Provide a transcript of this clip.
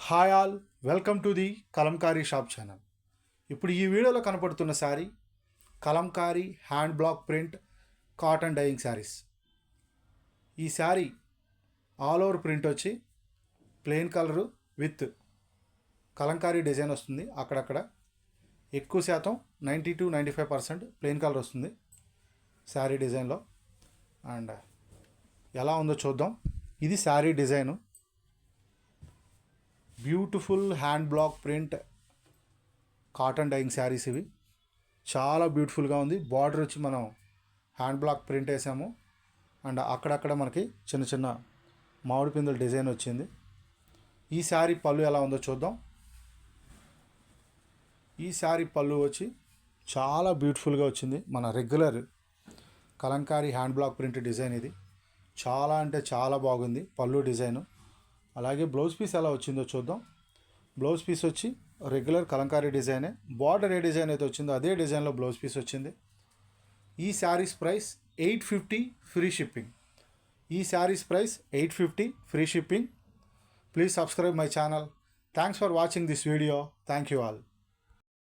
Hi all, welcome to the Kalamkari shop channel. ఇప్పుడు ఈ వీడియోలో కనపడుతున్న sari Kalamkari hand block print cotton dyeing saris. ఈ శారీ ఆల్ ఓవర్ ప్రింట్ వచ్చి plain colour with Kalamkari design వస్తుంది. అక్కడక్కడ ఎక్కువ శాతం 90-95% ప్లెయిన్ కలర్ వస్తుంది శారీ డిజైన్లో. అండ్ ఎలా ఉందో చూద్దాం. ఇది sari design. Beautiful hand block print cotton dyeing saris ఇవి. చాలా బ్యూటిఫుల్గా ఉంది. బార్డర్ వచ్చి మనం హ్యాండ్ బ్లాక్ ప్రింట్ వేసాము. అండ్ అక్కడక్కడ మనకి చిన్న చిన్న మామిడి పిందుల డిజైన్ వచ్చింది. ఈ శారీ పళ్ళు ఎలా ఉందో చూద్దాం. ఈ శారీ పళ్ళు వచ్చి చాలా బ్యూటిఫుల్గా వచ్చింది. మన regular Kalamkari hand block print design ఇది. చాలా అంటే చాలా బాగుంది పళ్ళు డిజైను. అలాగే బ్లౌజ్ పీస్ ఎలా వచ్చిందో చూద్దాం. బ్లౌజ్ పీస్ వచ్చి రెగ్యులర్ కలంకారీ డిజైనే. బార్డర్ ఏ డిజైన్ అయితే వచ్చిందో అదే డిజైన్లో బ్లౌజ్ పీస్ వచ్చింది. ఈ శారీస్ ప్రైస్ 850 ఫ్రీ షిప్పింగ్. ఈ saris price 850 free shipping. Please subscribe my channel. Thanks for watching this video. Thank you all.